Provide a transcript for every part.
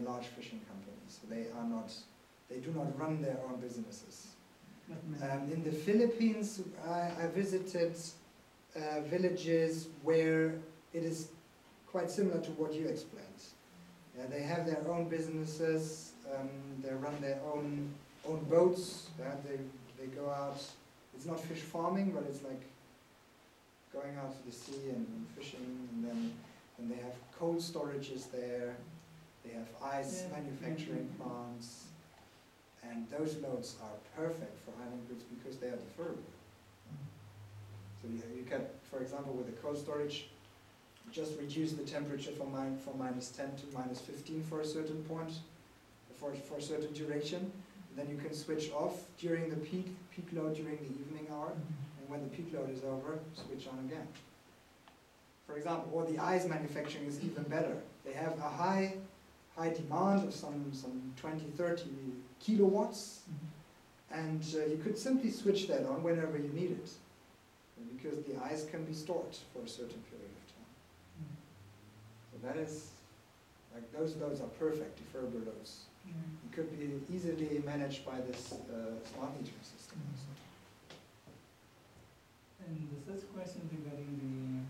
large fishing companies. So they do not run their own businesses. In the Philippines, I visited villages where it is quite similar to what you explained. Yeah, they have their own businesses, they run their own boats, yeah, they go out. It's not fish farming, but it's like going out to the sea and fishing, and then they have cold storages there, they have ice manufacturing plants, and those loads are perfect for island goods because they are deferrable. So you can, for example, with the cold storage, just reduce the temperature from minus 10 to minus 15 for a certain point, for a certain duration. Then you can switch off during the peak load during the evening hour, and when the peak load is over, switch on again. For example, or the ice manufacturing is even better. They have a high demand of some 20, 30 kilowatts, and you could simply switch that on whenever you need it, because the ice can be stored for a certain period of time. So that is, like, those loads are perfect deferrable loads. It could be easily managed by this smart metering system. And the third question regarding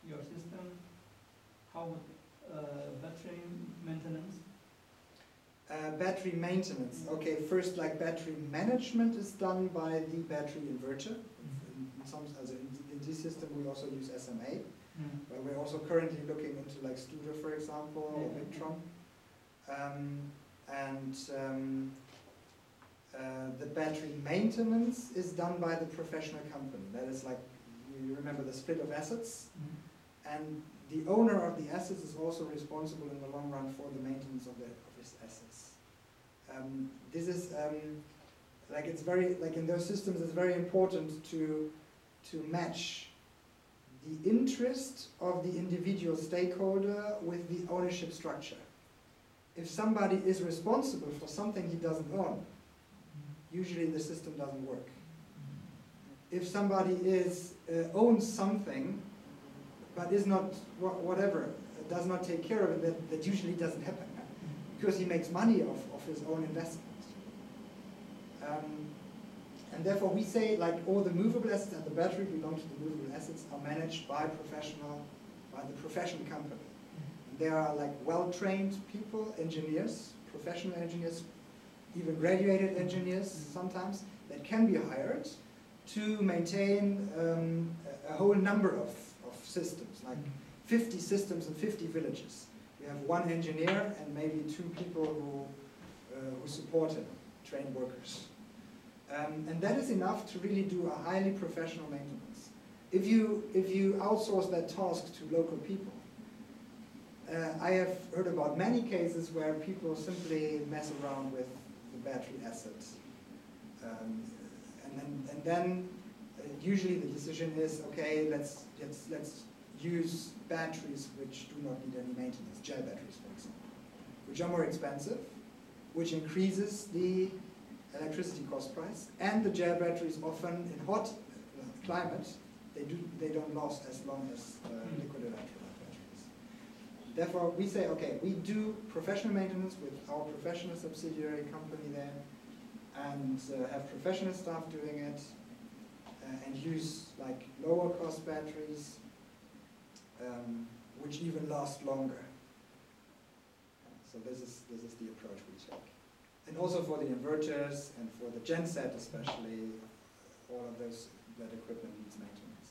your system, how would battery maintenance? Battery maintenance. Okay, first, like, battery management is done by the battery inverter. In this system we also use SMA, but we're also currently looking into like Studer, for example, or Victron. The battery maintenance is done by the professional company. That is, like, you remember the split of assets, and the owner of the assets is also responsible in the long run for the maintenance of his assets. This is like, it's very, like, in those systems it's very important to match the interest of the individual stakeholder with the ownership structure. If somebody is responsible for something he doesn't own, usually the system doesn't work. If somebody owns something but is not, whatever, does not take care of it, that usually doesn't happen, because he makes money off his own investment. And therefore we say, like, all the movable assets and the battery belong to the movable assets are managed by the professional company. And there are, like, well-trained people, engineers, professional engineers, even graduated engineers sometimes, that can be hired to maintain a whole number of systems, like 50 systems in 50 villages. We have one engineer and maybe 2 people who support him, trained workers. And that is enough to really do a highly professional maintenance. If you outsource that task to local people, I have heard about many cases where people simply mess around with the battery assets. And then usually the decision is, okay, let's use batteries which do not need any maintenance, gel batteries, for example, which are more expensive, which increases the electricity cost price, and the gel batteries often in hot climate, they don't last as long as liquid electrolyte batteries. Therefore, we say, okay, we do professional maintenance with our professional subsidiary company there, and have professional staff doing it, and use, like, lower cost batteries, which even last longer. So this is the approach we take. And also for the inverters and for the genset especially, all of that equipment needs maintenance.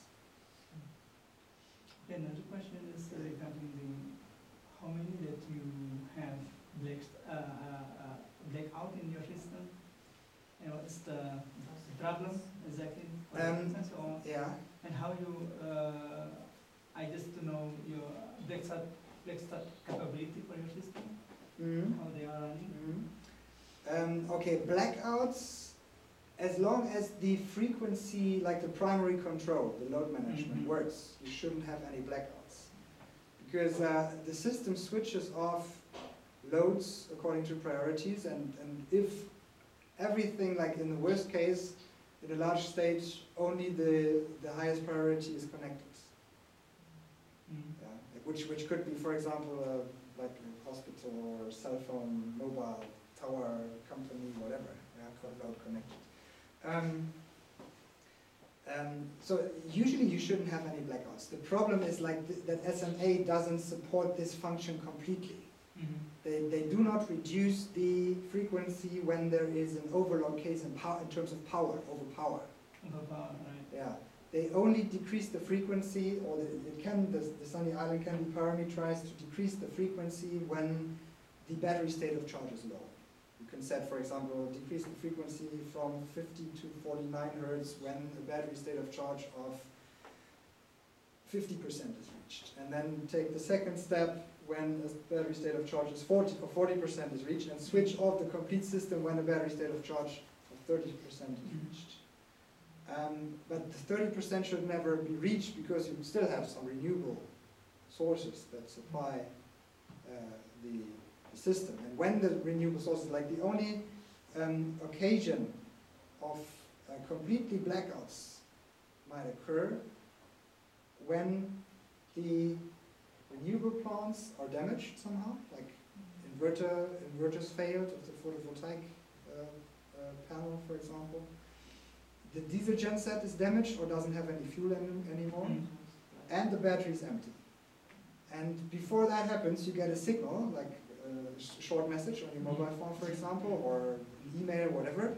Okay, another question is regarding how many that you have blackout in your system, and what's the problem exactly? Yeah. And how you, I just to know your black start capability for your system, how they are running. Okay, blackouts, as long as the frequency, like the primary control, the load management works, you shouldn't have any blackouts. Because the system switches off loads according to priorities, and if everything, like in the worst case, in a large stage, only the highest priority is connected. Yeah, which could be, for example, like a hospital or cell phone, mobile tower company, whatever, cloud connected. So usually you shouldn't have any blackouts. The problem is like that SMA doesn't support this function completely. They do not reduce the frequency when there is an overload case in terms of power, overpower. Right. Yeah. They only decrease the frequency, or the sunny island can be parameterized to decrease the frequency when the battery state of charge is low. You can set, for example, decrease the frequency from 50 to 49 Hertz when the battery state of charge of 50% is reached. And then take the second step when the battery state of charge is 40 or 40% is reached, and switch off the complete system when the battery state of charge of 30% is reached. But the 30% should never be reached because you still have some renewable sources that supply the system. And when the renewable sources, like the only occasion of completely blackouts might occur when the renewable plants are damaged somehow, like inverters failed of the photovoltaic panel, for example. The diesel genset is damaged or doesn't have any fuel anymore, and the battery is empty. And before that happens, you get a signal, like a short message on your mobile phone, for example, or an email, whatever.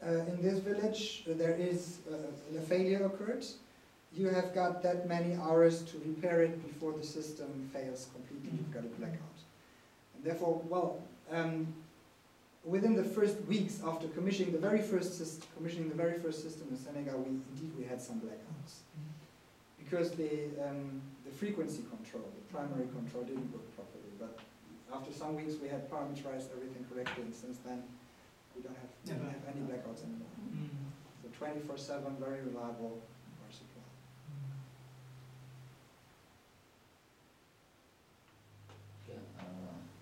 In this village, there is a failure occurred. You have got that many hours to repair it before the system fails completely. You've got a blackout. And therefore, well, within the first weeks after commissioning the very first system in Senegal, we had some blackouts because the frequency control, the primary control, didn't work properly. But after some weeks, we had parameterized everything correctly, and since then, we don't have any blackouts anymore. So 24/7, very reliable power supply.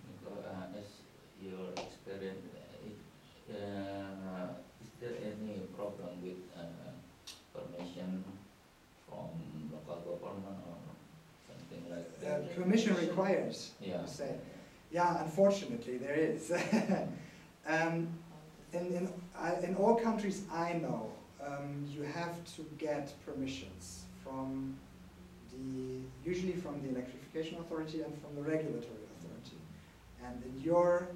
Nico, as your experience, is there any problem with permission from local government or something like that? Permission required, Yeah. you say. Yeah, unfortunately, there is. In all countries I know, you have to get permissions from usually from the electrification authority and from the regulatory authority. And in your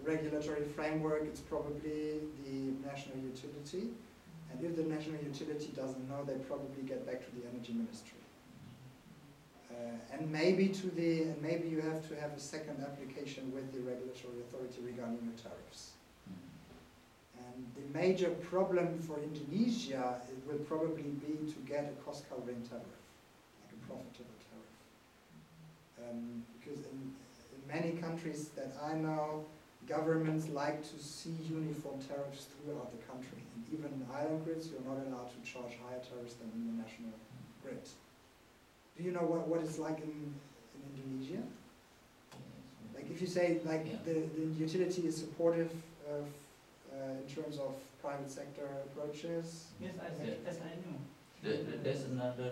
regulatory framework, it's probably the national utility. And if the national utility doesn't know, they probably get back to the energy ministry. And maybe you have to have a second application with the regulatory authority regarding your tariffs. And the major problem for Indonesia, it will probably be to get a cost-covering tariff, like a profitable tariff. Because in many countries that I know, governments like to see uniform tariffs throughout the country. And even in island grids, you're not allowed to charge higher tariffs than in the national grid. Do you know what it's like in Indonesia? Like if you say like the utility is supportive of in terms of private sector approaches? Yes, I know. There's another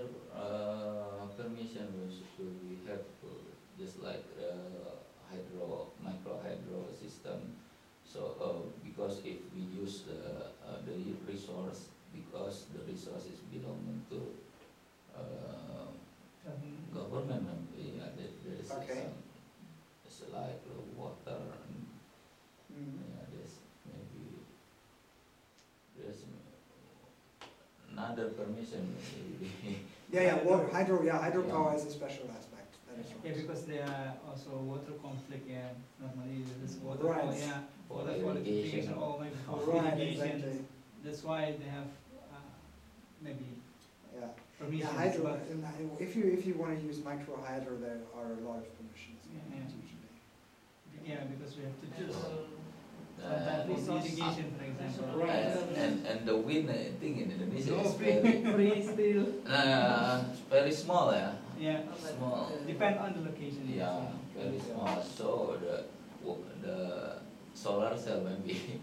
permission which we have just like micro hydro system. So because if we use the resource, because the resource is belonging to government, there is okay. It's like water and there's another permission. Hydropower is a special aspect. That is right. Yeah, because there are also water conflict. Yeah, normally this water. Right. For water irrigation. or maybe for Right, irrigation. exactly. That's why they have maybe Yeah. permissions. Yeah, hydro. If you want to use micro hydro, there are a lot of permissions. Usually. Yeah, because we have to choose. And Irrigation, for example. Right. And the wind, I think in Indonesia is Free still. very small, Yeah. Small. Depend on the location. Yeah, very small. So the solar cell maybe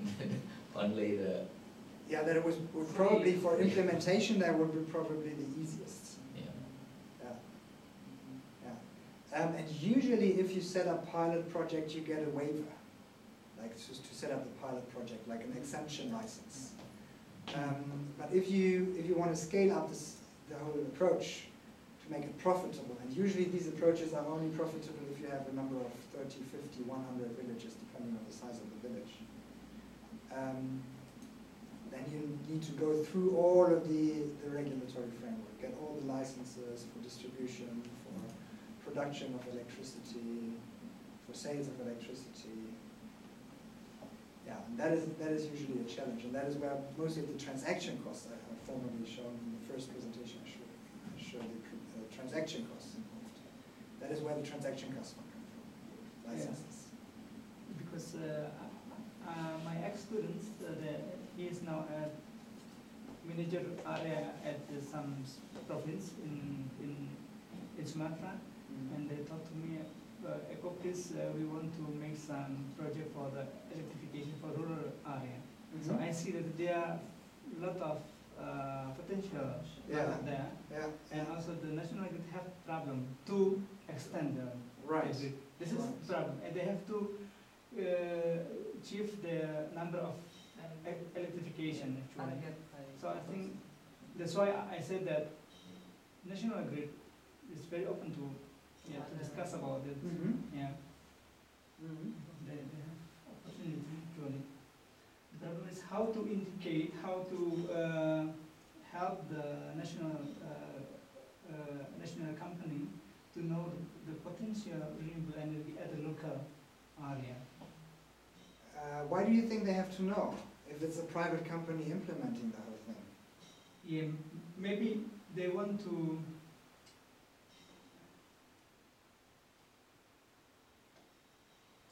only the. Yeah, that would probably for implementation that would be probably the easiest. Yeah. Yeah. And usually if you set up pilot project, you get a waiver, like to set up the pilot project, like an exemption license. But if you want to scale up the whole approach to make it profitable, and usually these approaches are only profitable if you have a number of 30, 50, 100 villages, depending on the size of the village. Then you need to go through all of the regulatory framework, get all the licenses for distribution, for production of electricity, for sales of electricity. Yeah, and that is usually a challenge, and that is where most of the transaction costs I have formerly shown in the first presentation. I showed the transaction costs involved. That is where the transaction costs come from, licenses. Yeah. Because my ex-students, he is now a manager area at some province in Sumatra, and they told to me, Ecopis, we want to make some project for the electrification for rural area. So I see that there are a lot of potential there, and also the national grid have problem to extend the grid. This is problem, and they have to achieve the number of electrification actually. So I think that's why I said that national grid is very open to discuss about it. They have opportunity actually. The problem is how to indicate, how to help the national company to know the potential renewable energy at the local area. Why do you think they have to know if it's a private company implementing the whole thing? Yeah, maybe they want to.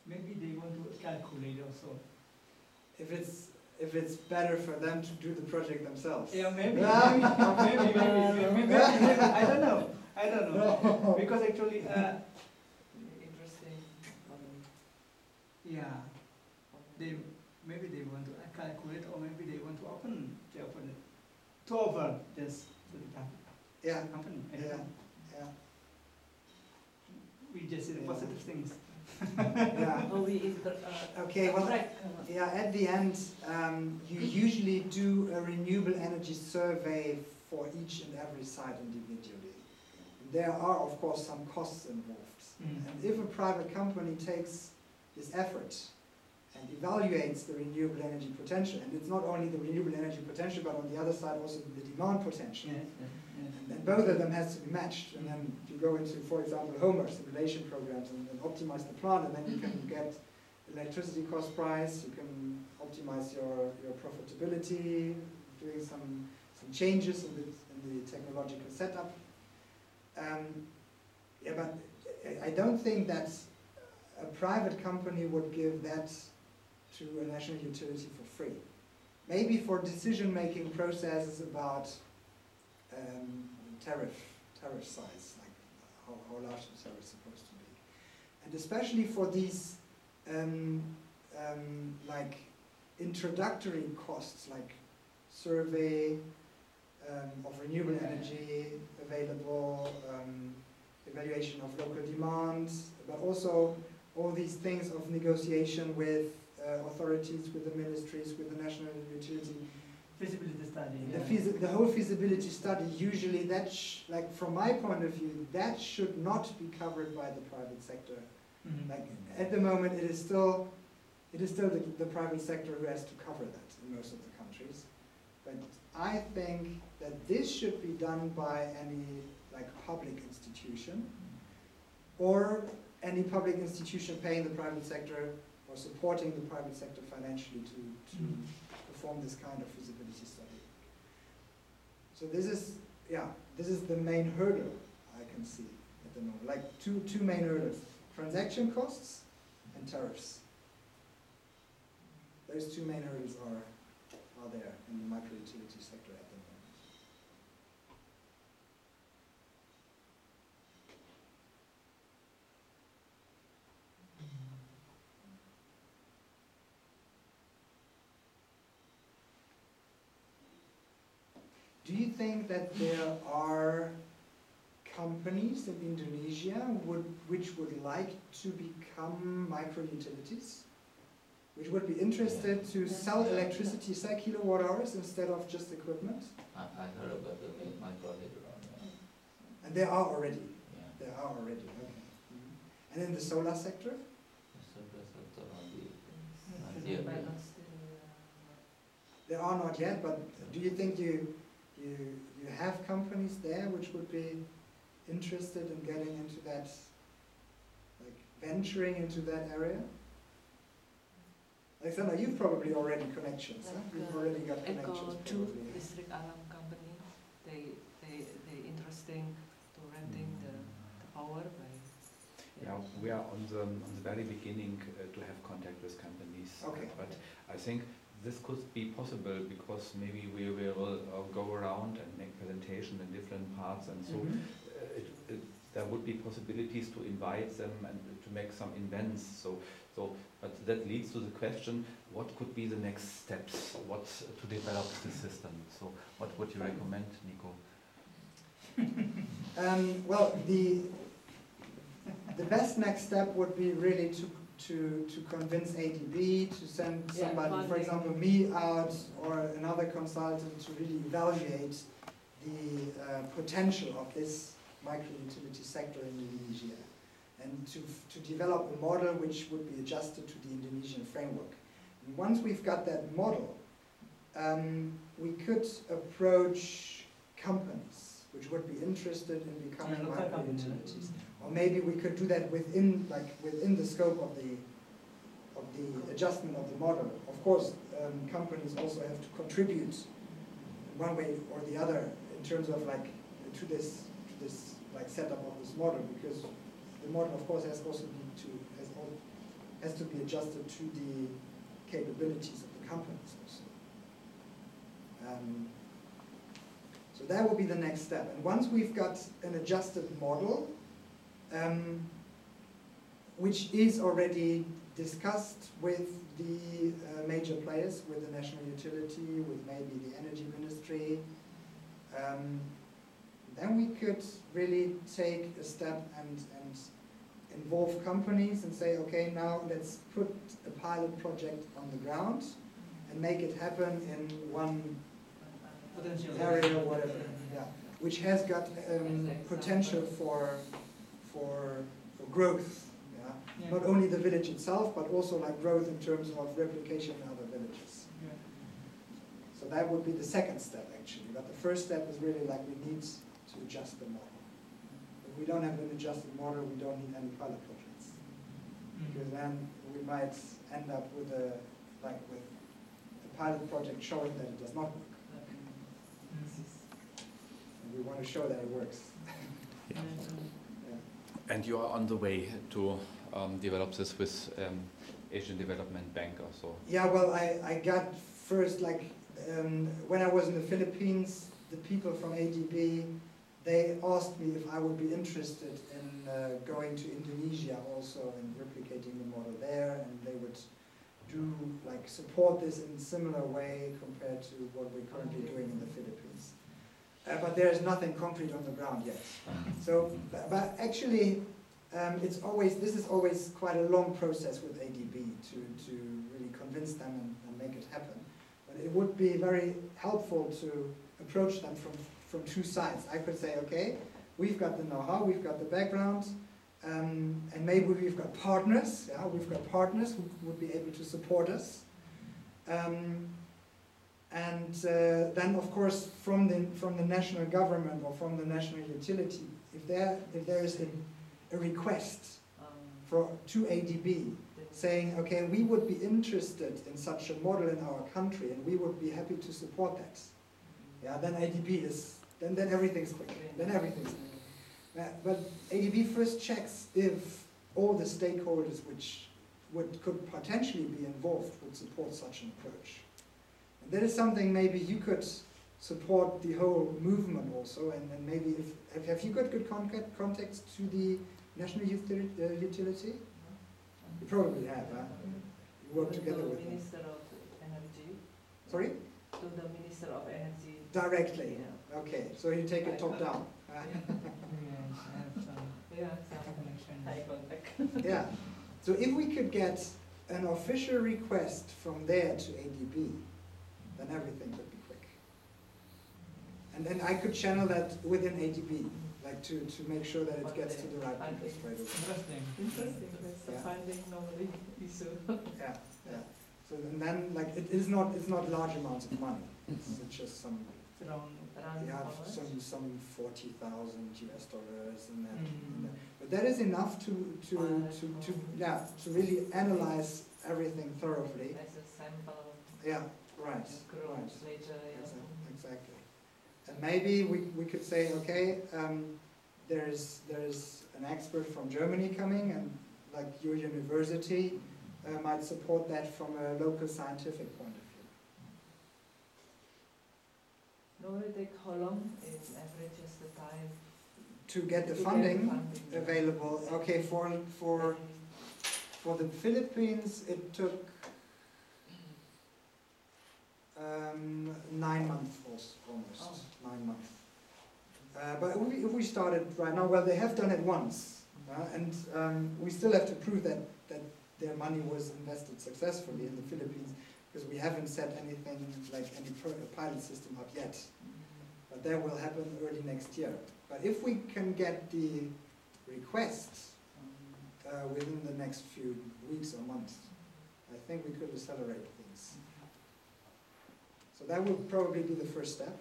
Maybe they want to calculate also. If it's better for them to do the project themselves. Yeah, maybe. Maybe. I don't know. No. Because actually, interesting. Yeah, maybe they want to calculate, or maybe they want to open to offer this to the company. I don't know. We just see the positive things. Okay, well, at the end, you usually do a renewable energy survey for each and every site individually. There are, of course, some costs involved. And if a private company takes this effort and evaluates the renewable energy potential, and it's not only the renewable energy potential, but on the other side also the demand potential. And both of them has to be matched. And then you go into, for example, homework simulation programs and optimize the plant, and then you can get electricity cost price, you can optimize your profitability, doing some changes in the technological setup. But I don't think that a private company would give that to a national utility for free. Maybe for decision-making processes about tariff size, like how large the tariff is supposed to be. And especially for these like introductory costs, like survey of renewable energy available, evaluation of local demands, but also all these things of negotiation with authorities, with the ministries, with the national utility. Feasibility study. The whole feasibility study, usually that, like from my point of view, that should not be covered by the private sector. Like at the moment, it is still the private sector who has to cover that in most of the countries. But I think that this should be done by any like public institution, or any public institution paying the private sector or supporting the private sector financially to perform this kind of feasibility study. So this is the main hurdle I can see at the moment. Like two main hurdles: transaction costs and tariffs. Those two main hurdles are there in the micro utility sector at the moment. Do you think that there are companies in Indonesia which would like to become micro-utilities, which would be interested to sell electricity, sell kilowatt hours instead of just equipment. I heard about the micro later on. Yeah. And there are already. Yeah. There are already. Okay. And in the solar sector? The solar sector only. There are not yet, but do you think you have companies there which would be interested in getting into that, like venturing into that area? Alexander, you've probably already connections, huh? You've already got connections. Eco 2 Listrik Alam company, they interesting to renting the power by. Yeah, we are on the very beginning to have contact with companies. Okay. But I think this could be possible because maybe we will go around and make presentation in different parts, and so there would be possibilities to invite them and to make some events. But that leads to the question: what could be the next steps? What to develop the system? So, what would you recommend, Nico? Well, the best next step would be really to convince ADB to send somebody, for example, me out or another consultant to really evaluate the potential of this micro-utility sector in Indonesia, and to develop a model which would be adjusted to the Indonesian framework. And once we've got that model, we could approach companies which would be interested in becoming micro-utilities. Or maybe we could do that within the scope of the adjustment of the model. Of course, companies also have to contribute one way or the other in terms of to this setup of this model, because the model, of course, has to be adjusted to the capabilities of the companies also. So that will be the next step. And once we've got an adjusted model, which is already discussed with the major players, with the national utility, with maybe the energy ministry, then we could really take a step and involve companies and say, okay, now let's put a pilot project on the ground and make it happen in one area or whatever, which has got potential for growth. Not only the village itself, but also growth in terms of replication in other villages. So that would be the second step, actually. But the first step is really we need to adjust the model. If we don't have an adjusted model, we don't need any pilot projects. Because then we might end up with a pilot project showing that it does not work. And we want to show that it works. And you are on the way to develop this with Asian Development Bank also. Yeah, well, I got first, when I was in the Philippines, the people from ADB, they asked me if I would be interested in going to Indonesia also and replicating the model there, and they would do support this in a similar way compared to what we're currently doing in the Philippines. But there is nothing concrete on the ground yet. So, but actually, this is always quite a long process with ADB to really convince them and make it happen. But it would be very helpful to approach them from two sides. I could say, okay, we've got the know-how, we've got the background, and maybe we've got partners. We've got partners who would be able to support us. And then, of course, from the national government or from the national utility, if there is a request to ADB saying, okay, we would be interested in such a model in our country, and we would be happy to support that. Then ADB then everything's quick. Then everything's quick. But ADB first checks if all the stakeholders which could potentially be involved would support such an approach. That is something maybe you could support the whole movement also, and maybe have you got good contacts to the national utility? You probably have, huh? You work together with them. Minister of Energy. Sorry? To the Minister of Energy. Directly. Okay, so you take it top down. yeah, the connection. high contact. Yeah. So if we could get an official request from there to ADB, then everything could be quick. And then I could channel that within ADB, like to make sure that it gets to the right people straight away. Interesting. Interesting, that's the Yeah. finding normally issue. Yeah, yeah. So and then like it's not large amounts of money. It's just some It's around. yeah how much? some $40,000 in that. Mm. But that is enough to really analyze everything thoroughly. As a sample, Yeah, right. grow Right. later, yeah. Exactly. And maybe we could say, okay, there's an expert from Germany coming, and like your university might support that from a local scientific point of view. Normally take how long in average is the time? To get the to funding funding? available, okay, for the Philippines it took 9 months almost, 9 months. But if we started right now, well, they have done it once, and we still have to prove that their money was invested successfully in the Philippines, because we haven't set anything like any pilot system up yet. But that will happen early next year. But if we can get the requests within the next few weeks or months, I think we could accelerate things. So that would probably be the first step.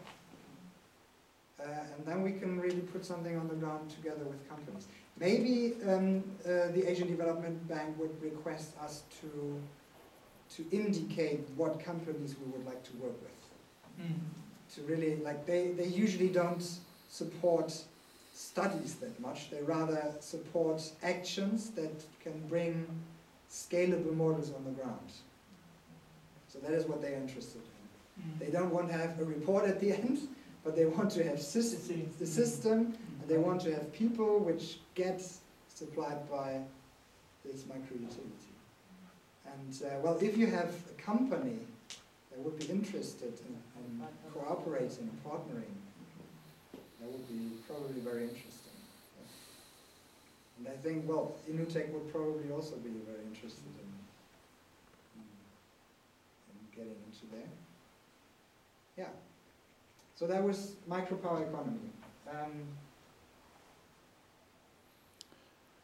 And then we can really put something on the ground together with companies. Maybe the Asian Development Bank would request us to indicate what companies we would like to work with. Mm. To really, like, they usually don't support studies that much. They rather support actions that can bring scalable models on the ground. So that is what they're interested in. Mm. They don't want to have a report at the end, but they want to have the system, and they want to have people which get supplied by this micro-utility. And well, if you have a company that would be interested in cooperating, partnering, that would be probably very interesting. Yeah. And I think, well, Inutech would probably also be very interested in getting into there. Yeah. So that was micropower economy.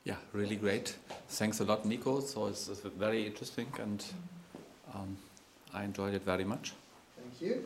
Yeah, really great. Thanks a lot, Nico. So it's very interesting, and I enjoyed it very much. Thank you.